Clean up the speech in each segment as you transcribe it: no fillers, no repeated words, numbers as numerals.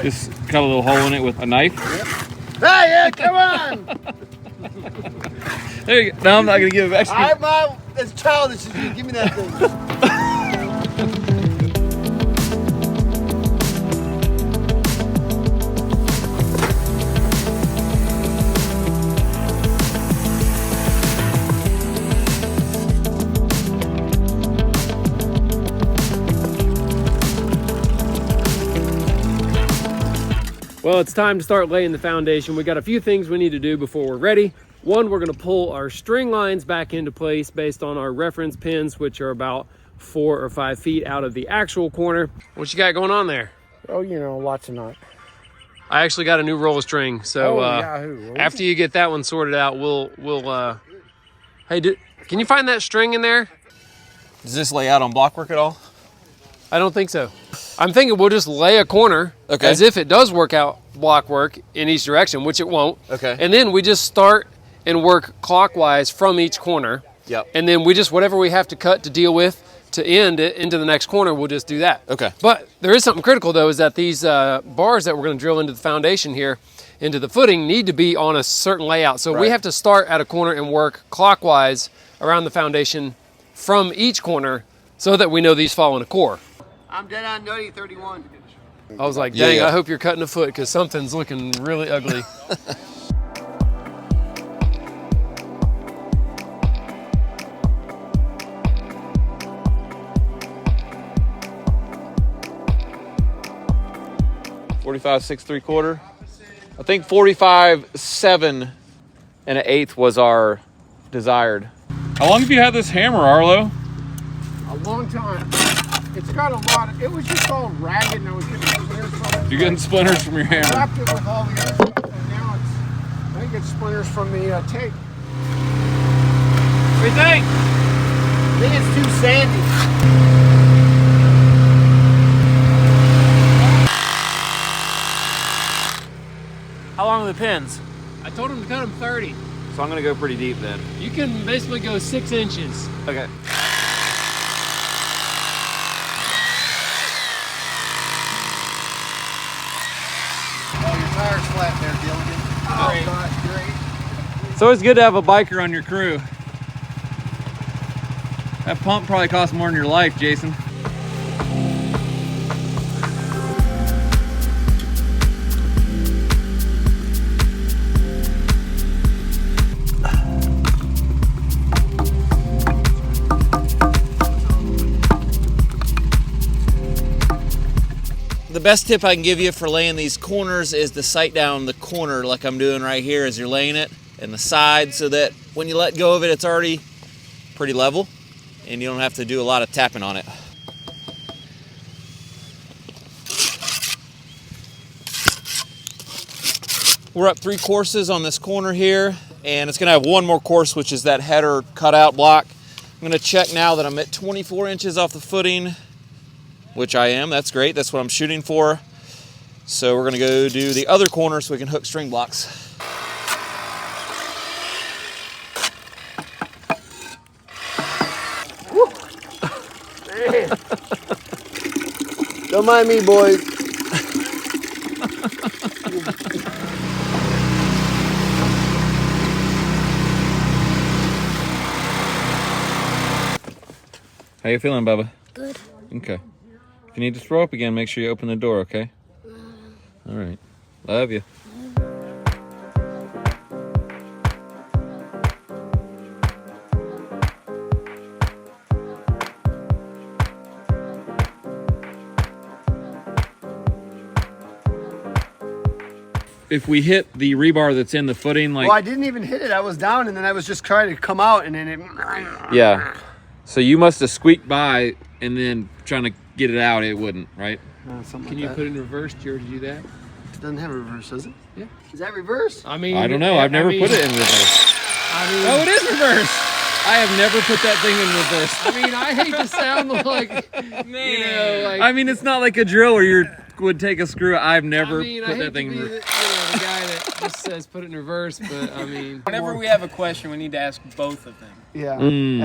Just cut a little hole in it with a knife. Yep. Hey, yeah, come on! There you go. No, I'm not gonna give it back to you. It's childish. Give me that thing. Well, it's time to start laying the foundation. We got a few things we need to do before we're ready. One, we're gonna pull our string lines back into place based on our reference pins, which are about 4 or 5 feet out of the actual corner. What you got going on there? Oh, you know, lots of knot. I actually got a new roll of string, so Yahoo. after you get that one sorted out, we'll hey, can you find that string in there? Does this lay out on blockwork at all? I don't think so. I'm thinking we'll just lay a corner as if it does work out block work in each direction, which it won't. Okay. And then we just start and work clockwise from each corner. Yep. And then we just, whatever we have to cut to deal with to end it into the next corner, we'll just do that. Okay. But there is something critical though, is that these bars that we're gonna drill into the foundation here, into the footing, need to be on a certain layout. So we have to start at a corner and work clockwise around the foundation from each corner so that we know these fall in a core. I'm dead on dirty 31. I was like, dang, I hope you're cutting a foot because something's looking really ugly. .45 6 3/4. I think 45 7 1/8 was our desired. How long have you had this hammer, Arlo? A long time. It's got a lot of, it was just all ragged and I was getting splinters from it. You're getting splinters from your I hammer. wrapped it with all the other, and now I think it's splinters from the tape. What do you think? I think it's too sandy. How long are the pins? I told him to cut them 30. So I'm gonna go pretty deep then. You can basically go 6 inches. Okay. Oh, your tire's flat there, Gilligan. Oh, gosh, great. It's always good to have a biker on your crew. That pump probably costs more than your life, Jason. The best tip I can give you for laying these corners is to sight down the corner like I'm doing right here as you're laying it, and the side, so that when you let go of it, it's already pretty level and you don't have to do a lot of tapping on it. We're up 3 courses on this corner here, and it's gonna have one more course, which is that header cutout block. I'm gonna check now that I'm at 24 inches off the footing, which I am. That's great. That's what I'm shooting for. So we're gonna go do the other corner so we can hook string blocks. Don't mind me, boys. How you feeling, Bubba? Good. Okay. If you need to throw up again, make sure you open the door, okay? All right. Love you. If we hit the rebar that's in the footing, like... Well, I didn't even hit it. I was down, and then I was just trying to come out, and then it... Yeah. So you must have squeaked by, and then trying to get it out, it wouldn't, right? Can you put it in reverse? Did you already do that? It doesn't have a reverse, does it? Yeah. Is that reverse? I mean, I don't know. I've never put it in reverse. Oh, it is reverse. I have never put that thing in reverse. I mean, I hate to sound like, man. You know, like, I mean, it's not like a drill where you would take a screw. I've never I put hate that thing to in be reverse. the guy that just says put it in reverse, but I mean. Whenever we have a question, we need to ask both of them. Yeah, at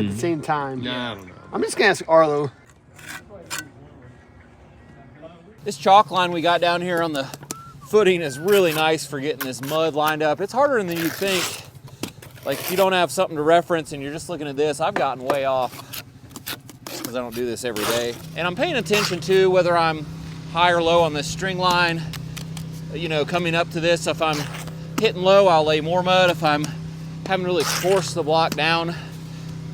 the same time. No, I don't know. I'm just going to ask Arlo. This chalk line we got down here on the footing is really nice for getting this mud lined up. It's harder than you think. Like if you don't have something to reference and you're just looking at this, I've gotten way off because I don't do this every day. And I'm paying attention to whether I'm high or low on this string line. You know, coming up to this, if I'm hitting low, I'll lay more mud. If I'm having to really force the block down,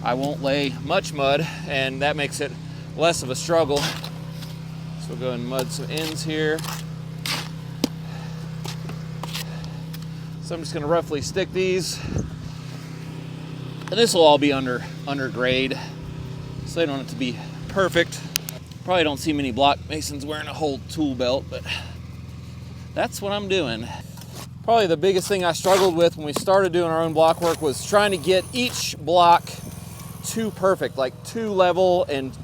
I won't lay much mud, and that makes it less of a struggle. So we'll go and mud some ends here. So I'm just gonna roughly stick these. And this will all be under grade, so they don't have to be perfect. Probably don't see many block masons wearing a whole tool belt, but that's what I'm doing. Probably the biggest thing I struggled with when we started doing our own block work was trying to get each block too perfect, like too level and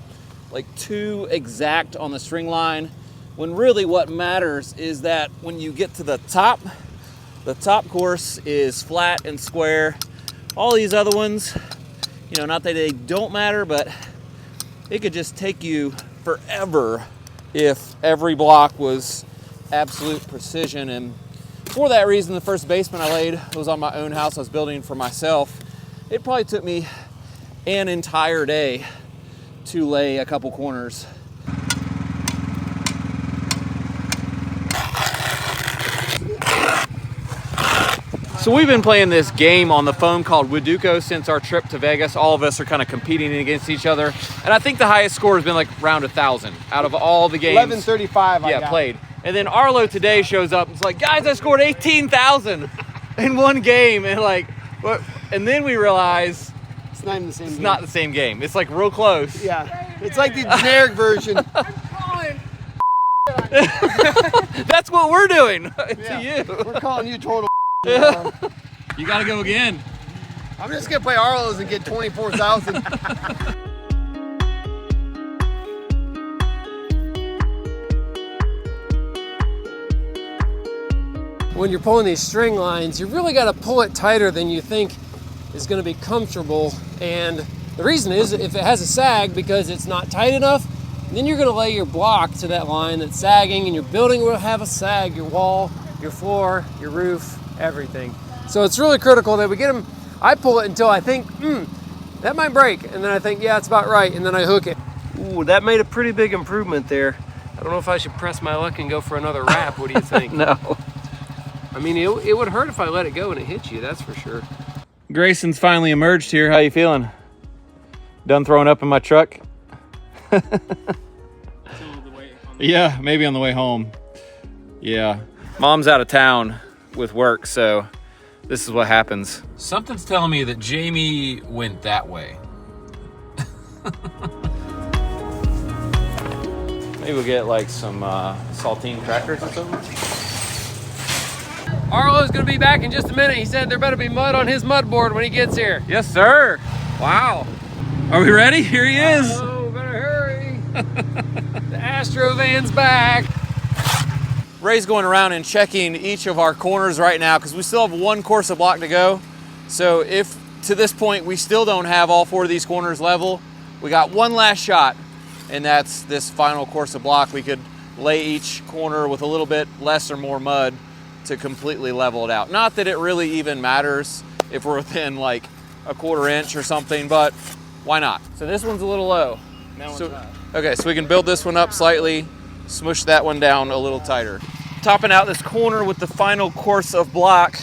like too exact on the string line, when really what matters is that when you get to the top course is flat and square. All these other ones, you know, not that they don't matter, but it could just take you forever if every block was absolute precision. And for that reason, the first basement I laid was on my own house I was building for myself. It probably took me an entire day to lay a couple corners. So we've been playing this game on the phone called Stucco since our trip to Vegas. All of us are kind of competing against each other. And I think the highest score has been like around 1,000 out of all the games. 1135 I got. Played. And then Arlo today shows up and it's like, guys, I scored 18,000 in one game. And like, what? And then we realize It's not even the same it's game. not the same game. It's like real close. Yeah. It's like the generic version. That's what we're doing Yeah. to you. We're calling you total. You got to go again. I'm just gonna play Arlo's and get 24,000. When you're pulling these string lines, you really got to pull it tighter than you think is going to be comfortable. And the reason is if it has a sag because it's not tight enough, then you're going to lay your block to that line that's sagging, and your building will have a sag, your wall, your floor, your roof, everything. So it's really critical that we get them. I pull it until I think, that might break. And then I think, yeah, it's about right. And then I hook it. Ooh, that made a pretty big improvement there. I don't know if I should press my luck and go for another wrap. What do you think? No. I mean, it would hurt if I let it go and it hit you, that's for sure. Grayson's finally emerged here. How you feeling? Done throwing up in my truck? Yeah, maybe on the way home. Yeah. Mom's out of town with work, so this is what happens. Something's telling me that Jamie went that way. Maybe we'll get like some saltine crackers or something. Arlo's gonna be back in just a minute. He said there better be mud on his mud board when he gets here. Yes, sir. Wow. Are we ready? Here he is. Oh, better hurry. The Astro van's back. Ray's going around and checking each of our corners right now because we still have one course of block to go. So if to this point we still don't have all 4 of these corners level, we got one last shot, and that's this final course of block. We could lay each corner with a little bit less or more mud to completely level it out. Not that it really even matters if we're within like a 1/4 inch or something, but why not? So this one's a little low. Okay, so we can build this one up slightly, smush that one down a little tighter. Topping out this corner with the final course of block,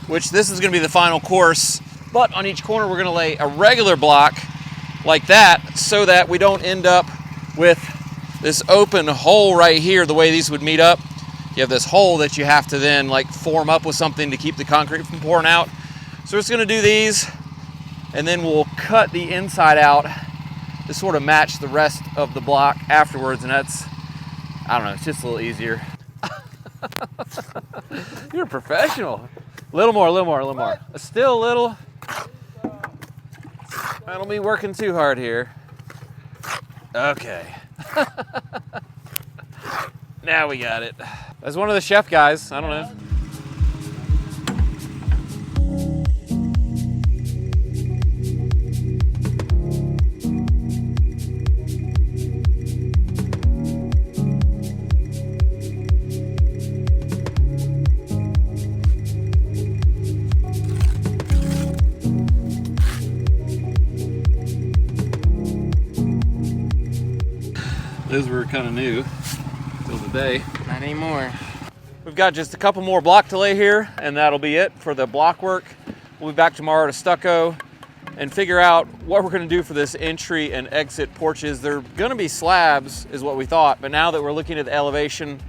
which this is gonna be the final course, but on each corner we're gonna lay a regular block like that so that we don't end up with this open hole right here the way these would meet up. You have this hole that you have to then like form up with something to keep the concrete from pouring out. So we're just gonna do these, and then we'll cut the inside out to sort of match the rest of the block afterwards, and that's, I don't know, it's just a little easier. You're a professional. A little more, a little more, a little more. Still a little. I don't be working too hard here. Okay. Now we got it. That's one of the chef guys, I don't know. kind of new till today. Not anymore. We've got just a couple more block to lay here, and that'll be it for the block work. We'll be back tomorrow to Stucco and figure out what we're gonna do for this entry and exit porches. They're gonna be slabs is what we thought, but now that we're looking at the elevation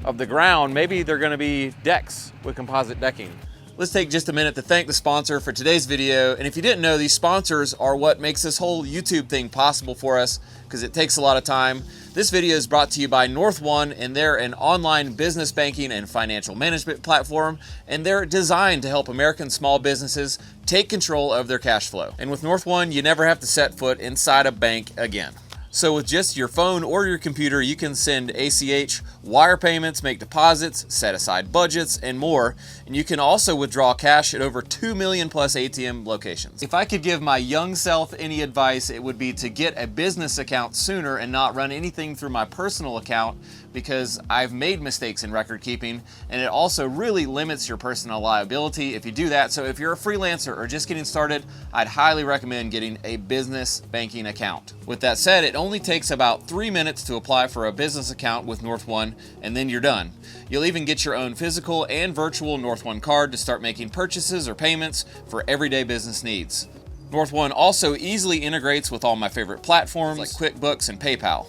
of the ground, maybe they're gonna be decks with composite decking. Let's take just a minute to thank the sponsor for today's video. And if you didn't know, these sponsors are what makes this whole YouTube thing possible for us, because it takes a lot of time. This video is brought to you by North One, and they're an online business banking and financial management platform, and they're designed to help American small businesses take control of their cash flow. And with North One, you never have to set foot inside a bank again. So with just your phone or your computer, you can send ACH, wire payments, make deposits, set aside budgets, and more. And you can also withdraw cash at over 2 million plus ATM locations. If I could give my young self any advice, it would be to get a business account sooner and not run anything through my personal account, because I've made mistakes in record keeping, and it also really limits your personal liability if you do that. So if you're a freelancer or just getting started, I'd highly recommend getting a business banking account. With that said, it only takes about 3 minutes to apply for a business account with North One, and then you're done. You'll even get your own physical and virtual North One card to start making purchases or payments for everyday business needs. North One also easily integrates with all my favorite platforms like QuickBooks and PayPal.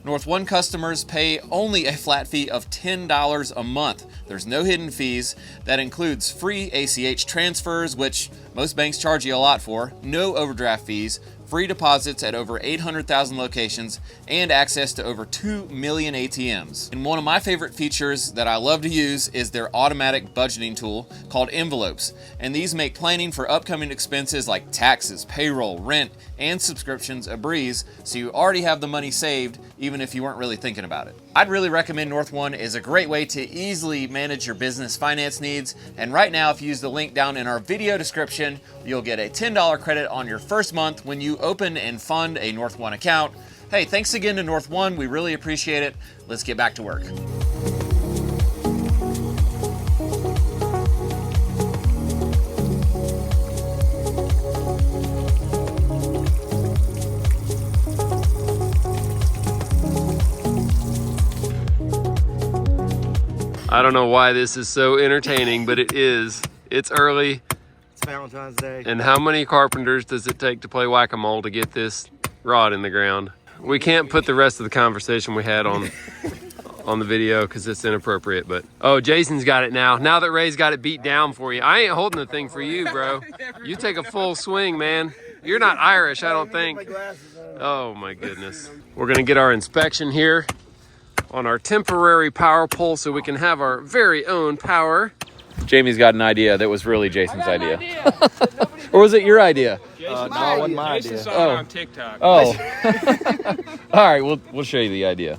North One customers pay only a flat fee of $10 a month. There's no hidden fees. That includes free ACH transfers, which most banks charge you a lot for, no overdraft fees, free deposits at over 800,000 locations, and access to over 2 million ATMs. And one of my favorite features that I love to use is their automatic budgeting tool called Envelopes. And these make planning for upcoming expenses like taxes, payroll, rent, and subscriptions a breeze, so you already have the money saved even if you weren't really thinking about it. I'd really recommend North One is a great way to easily manage your business finance needs. And right now, if you use the link down in our video description, you'll get a $10 credit on your first month when you open and fund a North One account. Hey, thanks again to North One. We really appreciate it. Let's get back to work. I don't know why this is so entertaining, but it is. It's early. It's Valentine's Day. And how many carpenters does it take to play whack-a-mole to get this rod in the ground? We can't put the rest of the conversation we had on the video because it's inappropriate, but oh, Jason's got it now. Now that Ray's got it beat down for you. I ain't holding the thing for you, bro. You take a full swing, man. You're not Irish, I don't think. Oh my goodness. We're gonna get our inspection here on our temporary power pole so we can have our very own power. Jamie's got an idea that was really Jason's idea. Or was it your idea? No, it wasn't my idea. Jason saw it on TikTok. Oh. All right, we'll show you the idea.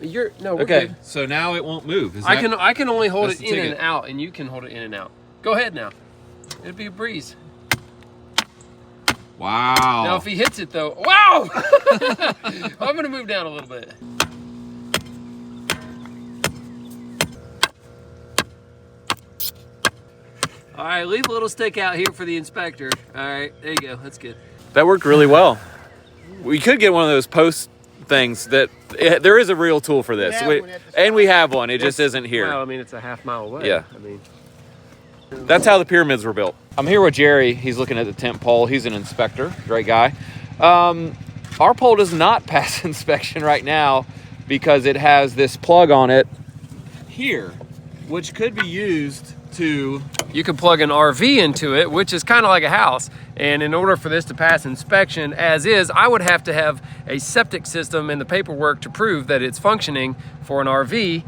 We're Okay, good. so now it won't move. I can only hold That's it the in ticket. and out, and you can hold it in and out. Go ahead now. It'll be a breeze. Wow. Now if he hits it though, wow! I'm gonna move down a little bit. All right, leave a little stick out here for the inspector. All right, there you go, that's good. That worked really well. We could get one of those post things that there is a real tool for this. We have one, it just isn't here. Well, I mean, it's a half mile away. Yeah. I mean, That's how the pyramids were built. I'm here with Jerry. He's looking at the tent pole. He's an inspector, great guy. Our pole does not pass inspection right now because it has this plug on it here, which could be used to... you can plug an RV into it, which is kind of like a house. And in order for this to pass inspection as is, I would have to have a septic system and the paperwork to prove that it's functioning for an RV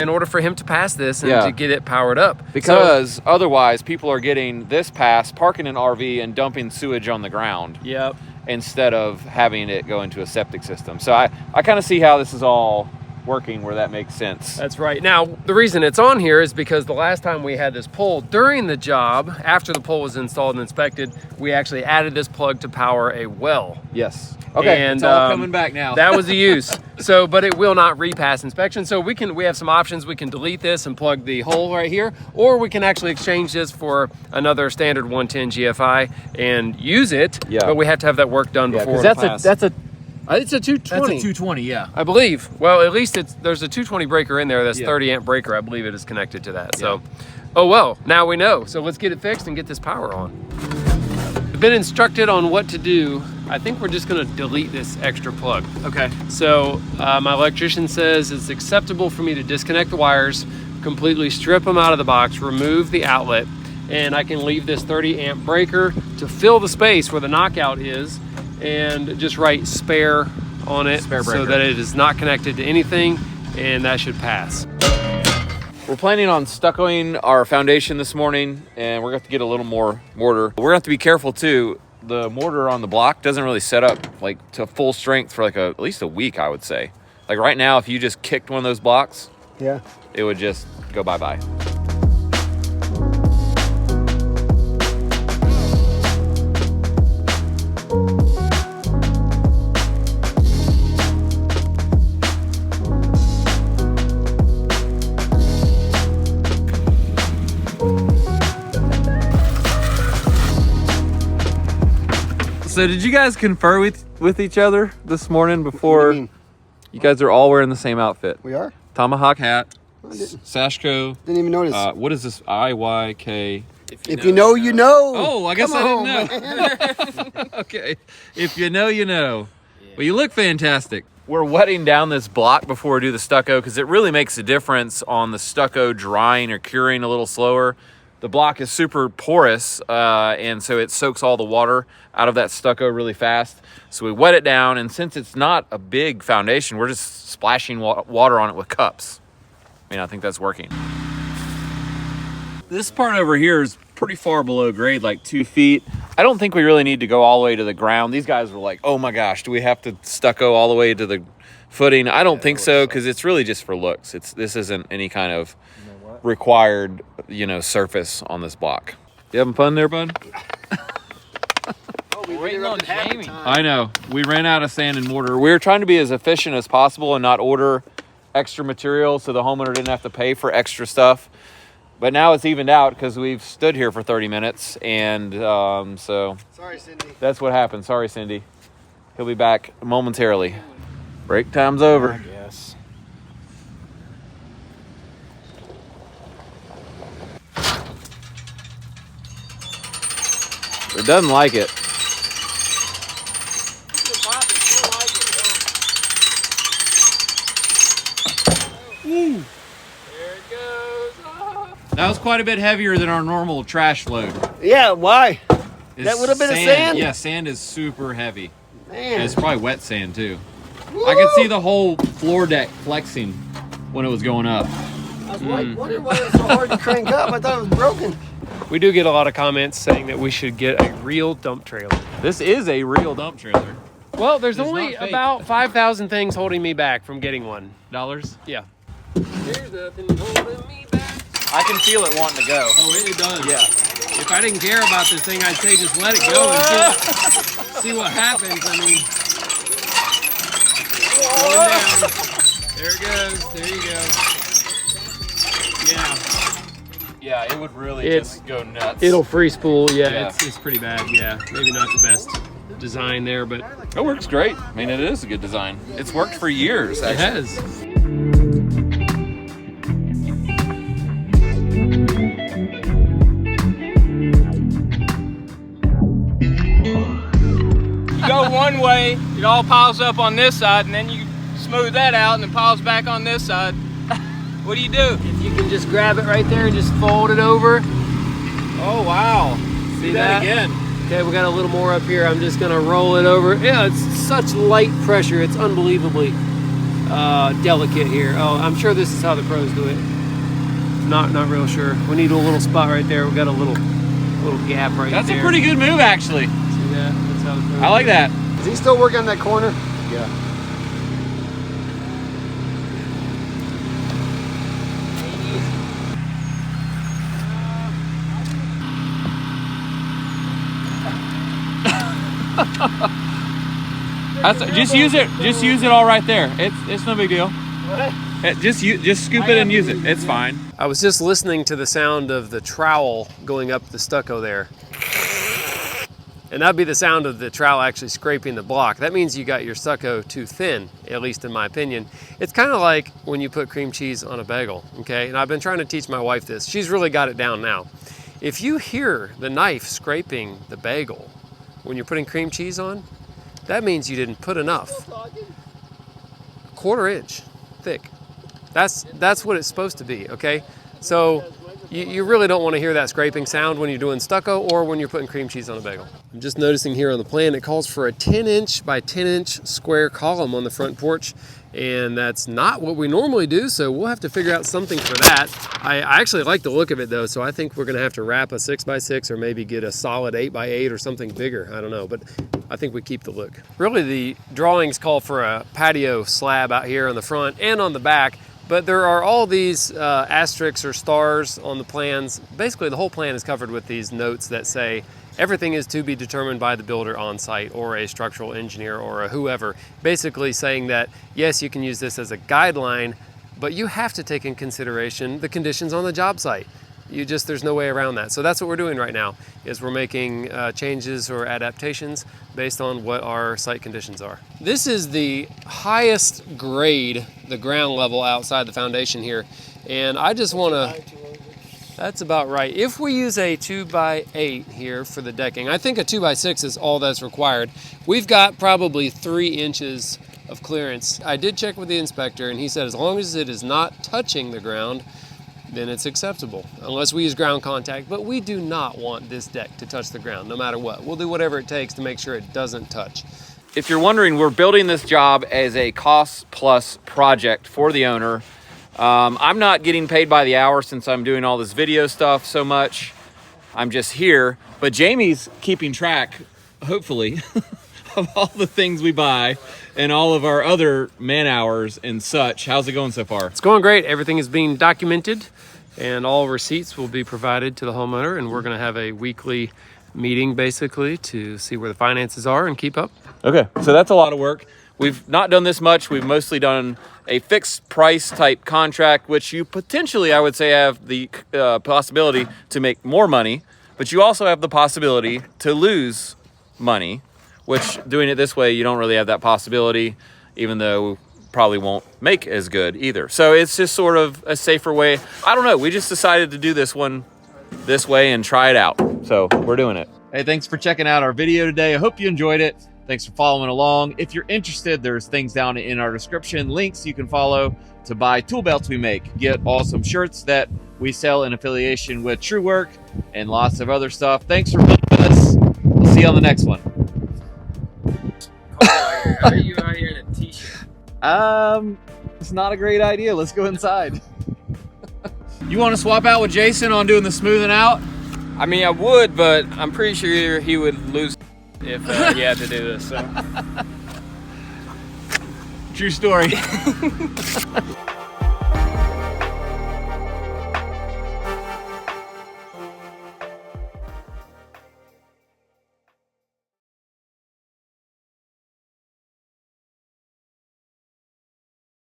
in order for him to pass this and to get it powered up. Because otherwise people are getting this pass, parking an RV and dumping sewage on the ground. Yep. Instead of having it go into a septic system. So I kind of see how this is all working where that makes sense. That's right. Now, the reason it's on here is because the last time we had this pole during the job, after the pole was installed and inspected, we actually added this plug to power a well. Yes. Okay, And, it's all coming back now. That was the use. So, but it will not repass inspection. So we have some options. We can delete this and plug the hole right here, or we can actually exchange this for another standard 110 GFI and use it. Yeah. But we have to have that work done before the class. it's a It's a 220. 220, yeah. I believe. Well, at least there's a 220 breaker in there. That's Yeah. 30 amp breaker. I believe it is connected to that. So, oh well, now we know. So let's get it fixed and get this power on. I've been instructed on what to do. I think we're just gonna delete this extra plug. Okay. So my electrician says it's acceptable for me to disconnect the wires, completely strip them out of the box, remove the outlet, and I can leave this 30 amp breaker to fill the space where the knockout is, and just write spare on it Spare so breaker. that it is not connected to anything, and that should pass. We're planning on stuccoing our foundation this morning, and we're going to have to get a little more mortar. We're going to have to be careful too. The mortar on the block doesn't really set up like to full strength for like at least a week, I would say. Like right now, if you just kicked one of those blocks, Yeah. it would just go bye-bye. So did you guys confer with each other this morning before? mean? You guys are all wearing the same outfit. We are? Tomahawk hat, didn't. Sashko. Didn't even notice. What is this? IYK. if you know, you know. Oh, I guess Come I on, didn't know. Okay. If you know, you know. Well, you look fantastic. We're wetting down this block before we do the stucco because it really makes a difference on the stucco drying or curing a little slower. The block is super porous, and so it soaks all the water out of that stucco really fast. So we wet it down, and since it's not a big foundation, we're just splashing water on it with cups. I mean, I think that's working. This part over here is pretty far below grade, like 2 feet. I don't think we really need to go all the way to the ground. These guys were like, oh my gosh, do we have to stucco all the way to the footing? I don't think so, because it's really just for looks. This isn't any kind of required, surface on this block. You having fun there, bud? Waiting on Jamie. I know. We ran out of sand and mortar. We were trying to be as efficient as possible and not order extra material so the homeowner didn't have to pay for extra stuff. But now it's evened out because we've stood here for 30 minutes, and so Sorry, Cindy. that's what happened. Sorry, Cindy. He'll be back momentarily. Break time's over. Yes. It doesn't like it. That was quite a bit heavier than our normal trash load. Yeah, why? That would have been a sand? Yeah, sand is super heavy. Man. And it's probably wet sand too. I could see the whole floor deck flexing when it was going up. I was wondering why it was so hard to crank up. I thought it was broken. We do get a lot of comments saying that we should get a real dump trailer. This is a real dump trailer. Well, there's It's only not fake. about 5,000 things holding me back from getting one. Dollars? Yeah. There's nothing holding me back. I can feel it wanting to go. Oh, it does. Yeah. If I didn't care about this thing, I'd say just let it go and see what happens. I mean, going down. There it goes. There you go. Yeah. Yeah, it would really It's- just go nuts. It'll free spool. Yeah, Yeah. It's pretty bad. Yeah, maybe not the best design there, but It works great. I mean, it is a good design. It's worked for years, it actually. has. You go one way, it all piles up on this side, and then you smooth that out, and it piles back on this side. What do you do? If you can just grab it right there and just fold it over. Oh, wow. See that again. Okay, we got a little more up here. I'm just gonna roll it over. Yeah, it's such light pressure. It's unbelievably delicate here. Oh, I'm sure this is how the pros do it. Not real sure. We need a little spot right there. We got a little gap right That's there. a pretty good move, actually. See that? That's how the pros I like that. Is he still working on that corner? Yeah. Just use it. Just use it all right there. It's no big deal. Just scoop it and use it. It's fine. I was just listening to the sound of the trowel going up the stucco there. And that'd be the sound of the trowel actually scraping the block. That means you got your stucco too thin, at least in my opinion. It's kind of like when you put cream cheese on a bagel, okay? And I've been trying to teach my wife this. She's really got it down now. If you hear the knife scraping the bagel when you're putting cream cheese on, that means you didn't put enough. 1/4 inch thick. That's what it's supposed to be, okay? So you really don't want to hear that scraping sound when you're doing stucco or when you're putting cream cheese on a bagel. I'm just noticing here on the plan, it calls for a 10-inch by 10-inch square column on the front porch, and that's not what we normally do, so we'll have to figure out something for that. I actually like the look of it though, so I think we're gonna have to wrap a 6x6 or maybe get a solid 8x8 or something bigger, I don't know, but I think we keep the look. Really, the drawings call for a patio slab out here on the front and on the back, but there are all these asterisks or stars on the plans. Basically, the whole plan is covered with these notes that say everything is to be determined by the builder on site or a structural engineer or a whoever. Basically saying that, yes, you can use this as a guideline, but you have to take in consideration the conditions on the job site. There's no way around that. So that's what we're doing right now, is we're making changes or adaptations based on what our site conditions are. This is the highest grade, the ground level outside the foundation here. And I just wanna, that's about right. If we use a 2x8 here for the decking, I think a 2x6 is all that's required. We've got probably 3 inches of clearance. I did check with the inspector and he said as long as it is not touching the ground, then it's acceptable, unless we use ground contact. But we do not want this deck to touch the ground, no matter what. We'll do whatever it takes to make sure it doesn't touch. If you're wondering, we're building this job as a cost-plus project for the owner. I'm not getting paid by the hour since I'm doing all this video stuff so much. I'm just here, but Jamie's keeping track, hopefully, of all the things we buy and all of our other man hours and such. How's it going so far? It's going great. Everything is being documented and all receipts will be provided to the homeowner, and we're gonna have a weekly meeting basically to see where the finances are and keep up. Okay, so that's a lot of work. We've not done this much. We've mostly done a fixed price type contract, which you potentially, I would say, have the possibility to make more money, but you also have the possibility to lose money, which doing it this way, you don't really have that possibility, even though probably won't make as good either. So it's just sort of a safer way. I don't know, we just decided to do this one this way and try it out. So we're doing it. Hey, thanks for checking out our video today. I hope you enjoyed it. Thanks for following along. If you're interested, there's things down in our description, links you can follow to buy tool belts we make, get awesome shirts that we sell in affiliation with Truewerk, and lots of other stuff. Thanks for being with us. We'll see you on the next one. How are you out here in a t-shirt? It's not a great idea. Let's go inside. You want to swap out with Jason on doing the smoothing out? I mean, I would, but I'm pretty sure he would lose if he had to do this. So. True story.